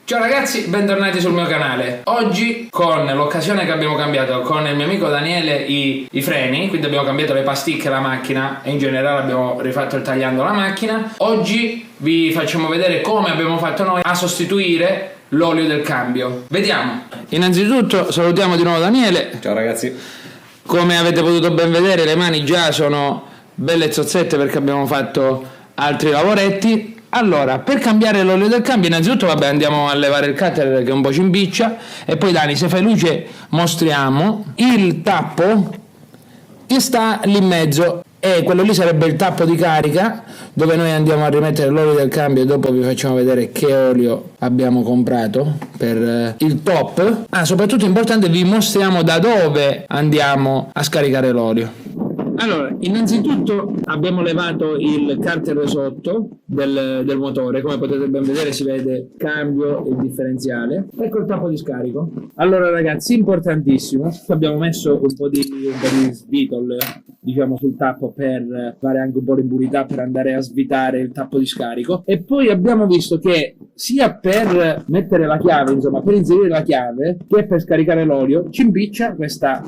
Ciao ragazzi, bentornati sul mio canale. Oggi, con l'occasione che abbiamo cambiato con il mio amico Daniele i freni, quindi abbiamo cambiato le pasticche alla macchina e in generale abbiamo rifatto il tagliando alla macchina, oggi vi facciamo vedere come abbiamo fatto noi a sostituire l'olio del cambio. Vediamo. Innanzitutto salutiamo di nuovo Daniele. Ciao ragazzi. Come avete potuto ben vedere, le mani già sono belle zozzette perché abbiamo fatto altri lavoretti. Allora, per cambiare l'olio del cambio, innanzitutto andiamo a levare il cutter che un po' ci impiccia, e poi Dani, se fai luce, mostriamo il tappo che sta lì in mezzo, e quello lì sarebbe il tappo di carica dove noi andiamo a rimettere l'olio del cambio, e dopo vi facciamo vedere che olio abbiamo comprato per il top. Soprattutto importante, vi mostriamo da dove andiamo a scaricare l'olio. Allora, innanzitutto abbiamo levato il carter sotto del motore, come potete ben vedere si vede cambio e differenziale. Ecco il tappo di scarico. Allora ragazzi, importantissimo, abbiamo messo un po' di svitol, diciamo, sul tappo per fare anche un po' di impurità, per andare a svitare il tappo di scarico. E poi abbiamo visto che sia per mettere la chiave, insomma per inserire la chiave, che per scaricare l'olio, ci impiccia questa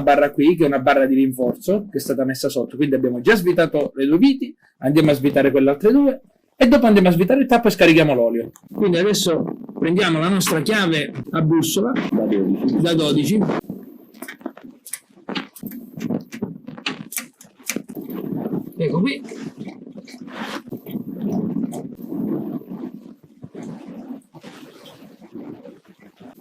barra qui, che è una barra di rinforzo che è stata messa sotto. Quindi abbiamo già svitato le due viti, andiamo a svitare quelle altre due e dopo andiamo a svitare il tappo e scarichiamo l'olio. Quindi adesso prendiamo la nostra chiave a bussola da 12. Ecco qui.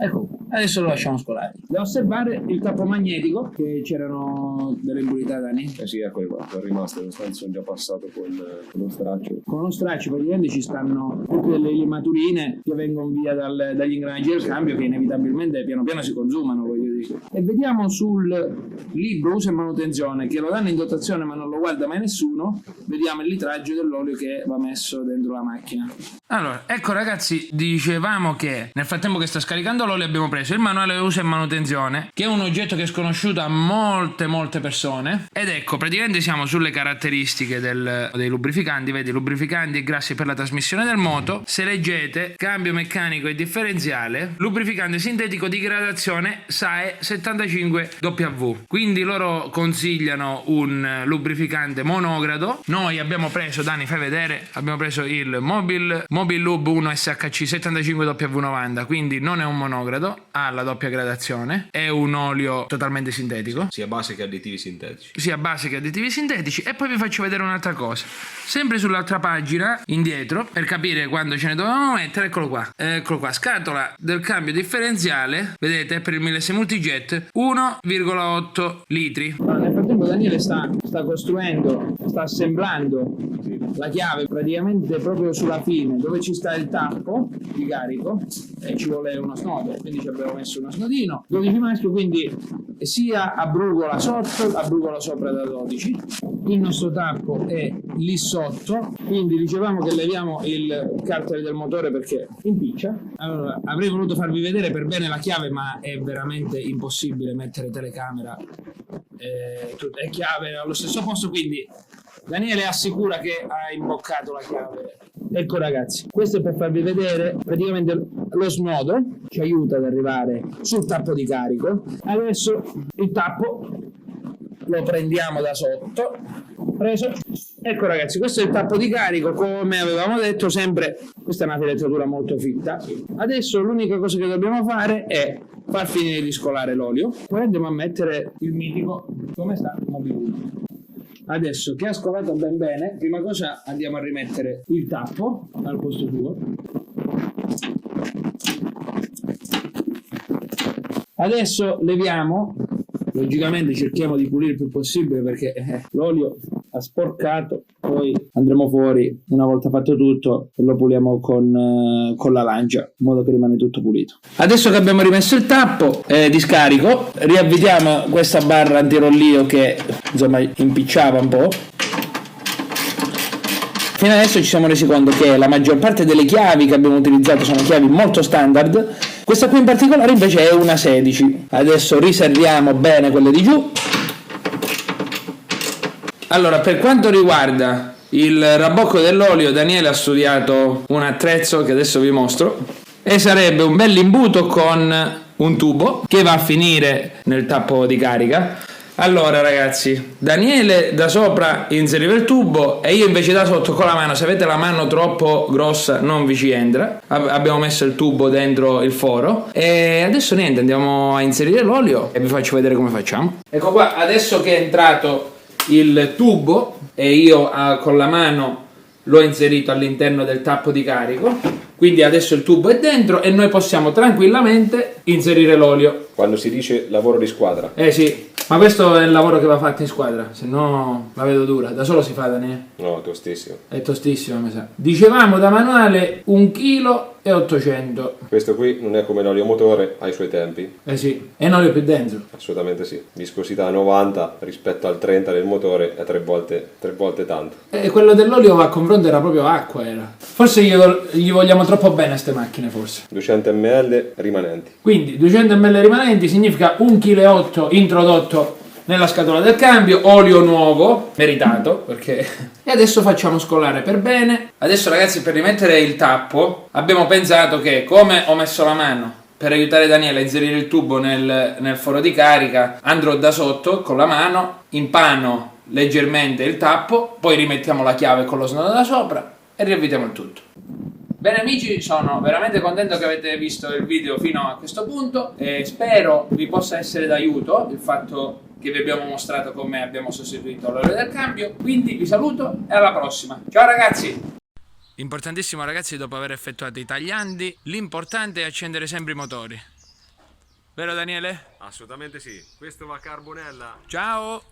Ecco, adesso lo lasciamo scolare. Da osservare il tappo magnetico, che c'erano delle impurità, Dani? Sì, ecco qua, sono rimaste, nel senso sono già passato con lo straccio. Con lo straccio praticamente ci stanno tutte delle limaturine che vengono via dagli ingranaggi del cambio, che inevitabilmente piano piano si consumano, voglio dire. E vediamo sul libro uso e manutenzione, che lo danno in dotazione ma non lo guarda mai nessuno, vediamo il litraggio dell'olio che va messo dentro la macchina. Allora, ecco ragazzi, dicevamo che nel frattempo che sta scaricando l'olio abbiamo preso il manuale uso e manutenzione, che è un oggetto che è sconosciuto a molte persone, ed ecco, praticamente siamo sulle caratteristiche dei lubrificanti. Vedi, lubrificanti e grassi per la trasmissione del moto, se leggete, cambio meccanico e differenziale, lubrificante sintetico di gradazione SAE 75W. Quindi loro consigliano un lubrificante monogrado. Noi abbiamo preso, Dani fai vedere, abbiamo preso il Mobil Lube 1 SHC 75W90, quindi non è un monogrado, ha la doppia gradazione, è un olio totalmente sintetico, sia base che additivi sintetici. E poi vi faccio vedere un'altra cosa, sempre sull'altra pagina indietro, per capire quando ce ne dovevamo mettere. Eccolo qua, scatola del cambio differenziale, vedete, per il 1000S Multijet 1,8 litri. Nel frattempo Daniele sta costruendo, sta assemblando la chiave praticamente proprio sulla fine dove ci sta il tappo di carico, e ci vuole uno snodo, quindi ci abbiamo messo uno snodino 12 maschio, quindi sia a brugola sotto, a brugola sopra da 12. Il nostro tappo è lì sotto, quindi dicevamo che leviamo il carter del motore perché impiccia. Allora, avrei voluto farvi vedere per bene la chiave, ma è veramente impossibile mettere telecamera e chiave allo stesso posto, quindi Daniele assicura che ha imboccato la chiave. Ecco ragazzi, questo è per farvi vedere praticamente lo snodo, ci aiuta ad arrivare sul tappo di carico. Adesso il tappo lo prendiamo da sotto, preso. Ecco ragazzi, questo è il tappo di carico, come avevamo detto, sempre questa è una filettatura molto fitta. Adesso l'unica cosa che dobbiamo fare è far finire di scolare l'olio, poi andiamo a mettere il mitico, come sta, Mobil 1. Adesso che ha scolato ben bene, prima cosa andiamo a rimettere il tappo al posto suo. Adesso leviamo, logicamente cerchiamo di pulire il più possibile perché l'olio ha sporcato, poi andremo fuori una volta fatto tutto e lo puliamo con la lancia in modo che rimane tutto pulito. Adesso che abbiamo rimesso il tappo di scarico, riavvitiamo questa barra antirollio che insomma impicciava un po'. Fino adesso ci siamo resi conto che la maggior parte delle chiavi che abbiamo utilizzato sono chiavi molto standard, questa qui in particolare invece è una 16. Adesso riserviamo bene quelle di giù. Allora, per quanto riguarda il rabocco dell'olio, Daniele ha studiato un attrezzo che adesso vi mostro, e sarebbe un bel imbuto con un tubo che va a finire nel tappo di carica. Allora ragazzi, Daniele da sopra inseriva il tubo e io invece da sotto con la mano. Se avete la mano troppo grossa non vi ci entra. Abbiamo messo il tubo dentro il foro e adesso niente, andiamo a inserire l'olio e vi faccio vedere come facciamo. Ecco qua, adesso che è entrato il tubo e io con la mano l'ho inserito all'interno del tappo di carico, quindi adesso il tubo è dentro e noi possiamo tranquillamente inserire l'olio. Quando si dice lavoro di squadra. Eh sì, ma questo è il lavoro che va fatto in squadra, se no la vedo dura. Da solo si fa, Daniele? No, tostissimo. È tostissimo, mi sa. Dicevamo da manuale 1,8 kg. Questo qui non è come l'olio motore, ha i suoi tempi. Eh sì, e un olio più denso. Assolutamente sì. Viscosità 90 rispetto al 30 del motore è tre volte tanto. E quello dell'olio a confronto era proprio acqua, era. Forse gli vogliamo troppo bene a ste macchine, forse. 200 ml rimanenti. Quindi 200 ml rimanenti significa 1,8 kg introdotto nella scatola del cambio, olio nuovo, meritato, perché... E adesso facciamo scolare per bene. Adesso ragazzi, per rimettere il tappo, abbiamo pensato che, come ho messo la mano per aiutare Daniele a inserire il tubo nel foro di carica, andrò da sotto con la mano, impano leggermente il tappo, poi rimettiamo la chiave con lo snodo da sopra e riavvitiamo il tutto. Bene amici, sono veramente contento che avete visto il video fino a questo punto e spero vi possa essere d'aiuto il fatto che vi abbiamo mostrato come abbiamo sostituito l'olio del cambio. Quindi vi saluto e alla prossima. Ciao ragazzi! Importantissimo ragazzi, dopo aver effettuato i tagliandi, l'importante è accendere sempre i motori. Vero Daniele? Assolutamente sì. Questo va a carbonella. Ciao!